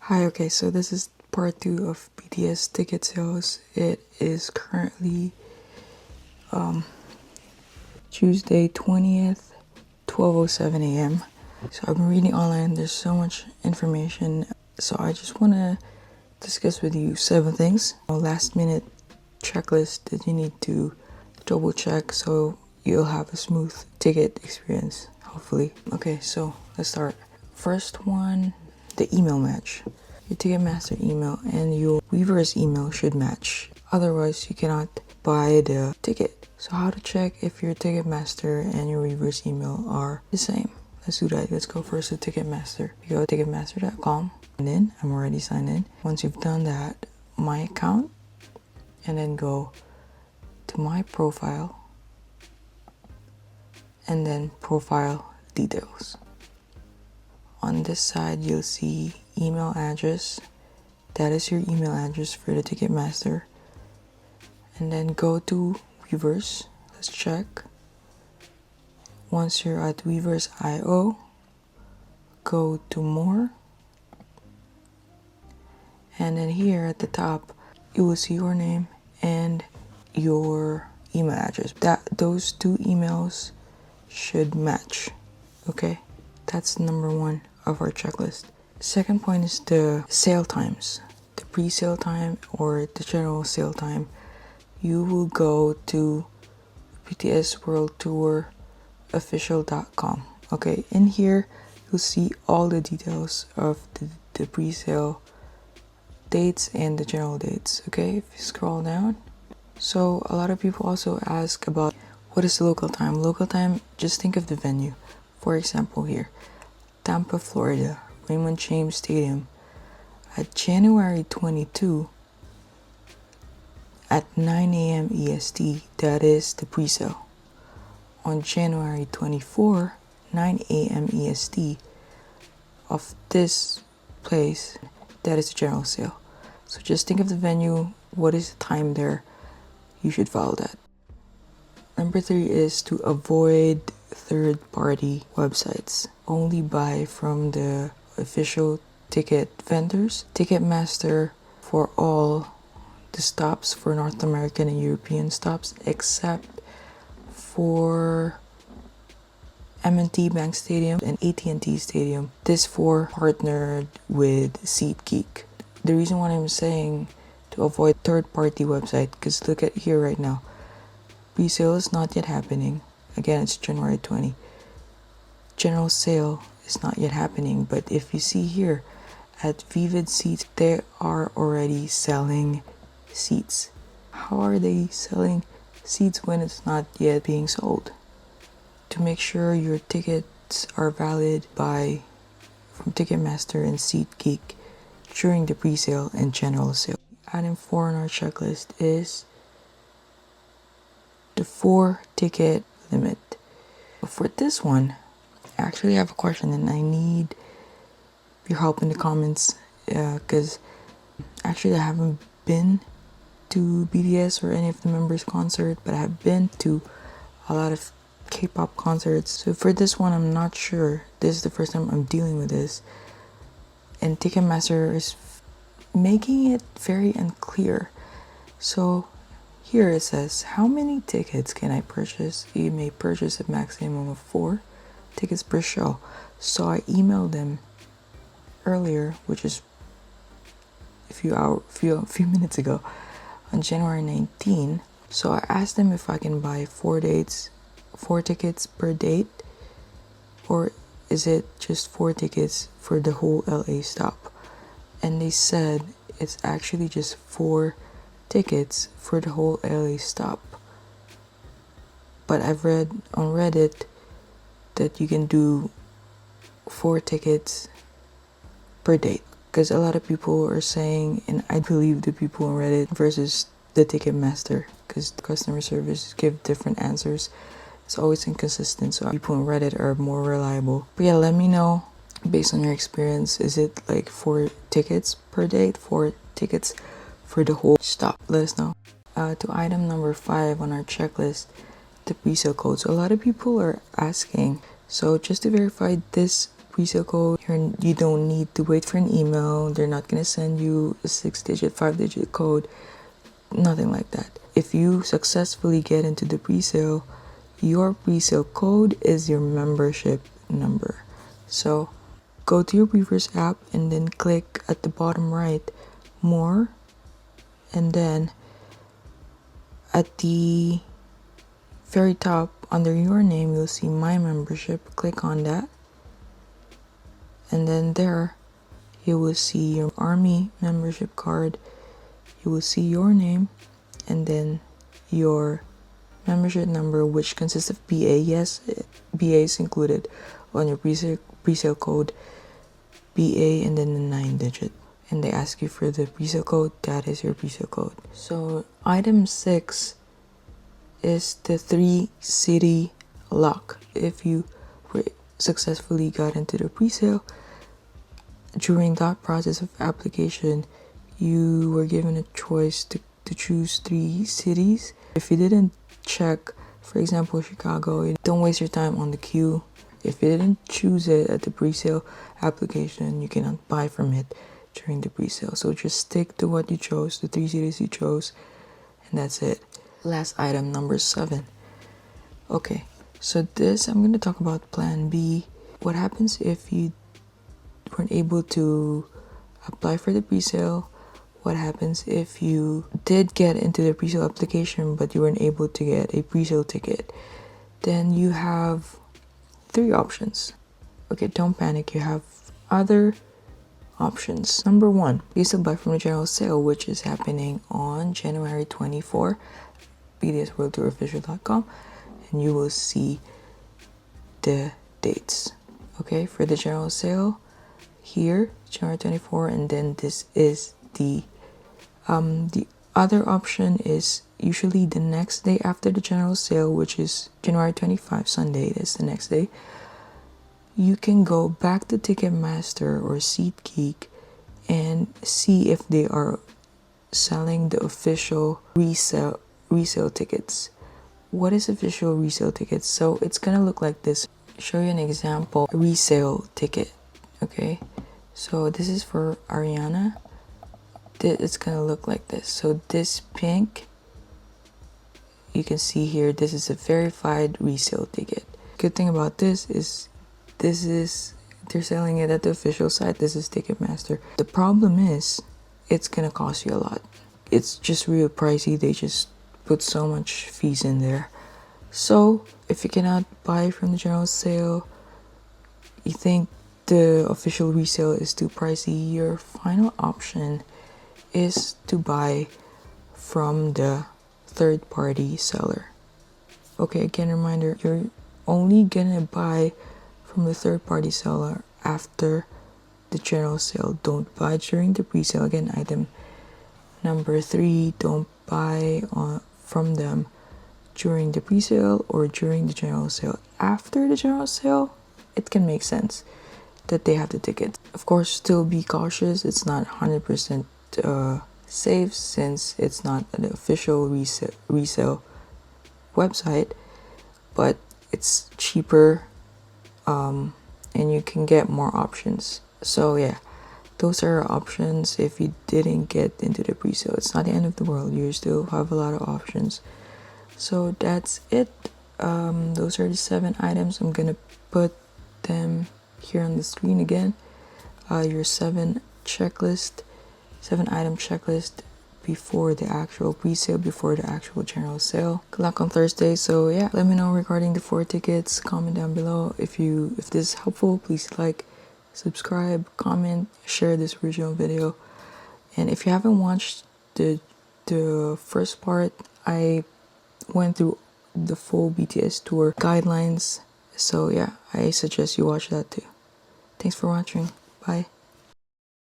Hi, okay, so this is part 2 of BTS ticket sales. It is currently Tuesday 20th, 12:07 a.m. So I've been reading online, there's so much information. So I just want to discuss with you 7 things. A last minute checklist that you need to double check so you'll have a smooth ticket experience, hopefully. Okay, so let's start. First one, the email match. Your Ticketmaster email and your Weaver's email should match. Otherwise, you cannot buy the ticket. So how to check if your Ticketmaster and your Weaver's email are the same? Let's do that. Let's go first to Ticketmaster. You go to ticketmaster.com and then I'm already signed in. Once you've done that, my account, and then go to my profile and then profile details. On this side, you'll see email address. That is your email address for the Ticketmaster. And then go to Weavers. Let's check. Once you're at Weavers IO, go to more. And then here at the top, you will see your name and your email address. Those 2 emails should match. Okay? That's number 1 of our checklist. Second point is the sale times. The pre-sale time or the general sale time. You will go to BTS World Tour official.com. Okay, in here you'll see all the details of the pre-sale dates and the general dates. Okay, if you scroll down. So a lot of people also ask about what is the local time. Local time, just think of the venue. For example, here, Tampa, Florida, Raymond James Stadium, at January 22 at 9 a.m. EST, that is the pre-sale. On January 24, 9 a.m. EST of this place, that is the general sale. So just think of the venue, what is the time there, you should follow that. Number 3 is to avoid third-party websites. Only buy from the official ticket vendors. Ticketmaster for all the stops for North American and European stops, except for M&T Bank Stadium and AT&T Stadium. This 4 partnered with SeatGeek. The reason why I'm saying to avoid third-party website, because look at here right now. Pre-sale is not yet happening. Again, it's January 20. General sale is not yet happening, but if you see here at Vivid Seats, they are already selling seats. How are they selling seats when it's not yet being sold? To make sure your tickets are valid, buy from Ticketmaster and SeatGeek during the pre-sale and general sale. Item 4 on our checklist is the 4 ticket limit. For this one, I actually have a question and I need your help in the comments, because actually I haven't been to BTS or any of the members' concert, but I have been to a lot of K-pop concerts. So for this one, I'm not sure. This is the first time I'm dealing with this, and Ticketmaster is making it very unclear. So here it says, how many tickets can I purchase? You may purchase a maximum of 4 tickets per show. So I emailed them earlier, which is a few minutes ago, on January 19. So I asked them if I can buy 4 tickets per date, or is it just 4 tickets for the whole LA stop? And they said it's actually just 4 tickets for the whole LA stop. But I've read on Reddit that you can do 4 tickets per date, because a lot of people are saying, and I believe the people on Reddit versus the Ticketmaster, because the customer service give different answers. It's always inconsistent, so people on Reddit are more reliable. But yeah, let me know based on your experience, is it like 4 tickets per date, 4 tickets for the whole stop? Let us know. To item number 5 on our checklist, the pre-sale code. So a lot of people are asking, so just to verify, this pre-sale code. You don't need to wait for an email. They're not going to send you a 6-digit, 5-digit code. Nothing like that. If you successfully get into the pre-sale, your pre-sale code is your membership number. So go to your Weavers app and then click at the bottom right, more, and then at the very top under your name you'll see my membership. Click on that, and then there you will see your army membership card. You will see your name and then your membership number, which consists of BA. Yes, BA is included on your pre-sale code, BA, and then the 9-digit. And they ask you for the pre-sale code. That is your pre-sale code. So item 6 is the 3-city lock. If you successfully got into the pre-sale, during that process of application, you were given a choice to choose 3 cities. If you didn't check, for example, Chicago, don't waste your time on the queue. If you didn't choose it at the pre-sale application, you cannot buy from it during the pre-sale. So just stick to what you chose, the 3 cities you chose, and that's it. Last item, number 7. Okay, so this, I'm going to talk about plan B. What happens if you weren't able to apply for the pre-sale? What happens if you did get into the pre-sale application but you weren't able to get a pre-sale ticket? Then you have 3 options. Okay, don't panic, you have other options. Number 1, you still buy from the general sale, which is happening on January 24, btsworldtourofficial.com, and you will see the dates. Okay, for the general sale, here, January 24, and then this is the other option is usually the next day after the general sale, which is January 25, Sunday. That's the next day. You can go back to Ticketmaster or SeatGeek and see if they are selling the official resale tickets. What is official resale tickets? So it's gonna look like this. Show you an example resale ticket. Okay, so this is for Ariana. It's gonna look like this. So this pink, you can see here, this is a verified resale ticket. Good thing about this is they're selling it at the official site. This is Ticketmaster. The problem is it's gonna cost you a lot. It's just real pricey. They just put so much fees in there. So if you cannot buy from the general sale, you think the official resale is too pricey, your final option is to buy from the third-party seller. Okay, again, reminder, you're only gonna buy from the third-party seller after the general sale. Don't buy during the pre-sale. Again, item number 3, don't buy from them during the pre-sale or during the general sale. After the general sale, it can make sense that they have the tickets. Of course, still be cautious. It's not 100% safe since it's not an official resale website, but it's cheaper and you can get more options. So yeah, those are options if you didn't get into the pre-sale. It's not the end of the world. You still have a lot of options. So that's it. Those are the 7 items. I'm gonna put them here on the screen again. Your 7 item checklist before the actual pre-sale, before the actual general sale. Good luck on Thursday. So yeah, let me know regarding the 4 tickets. Comment down below. If this is helpful, please like, subscribe, comment, share this original video. And if you haven't watched the first part, I went through the full BTS tour guidelines. So yeah, I suggest you watch that too. Thanks for watching. Bye.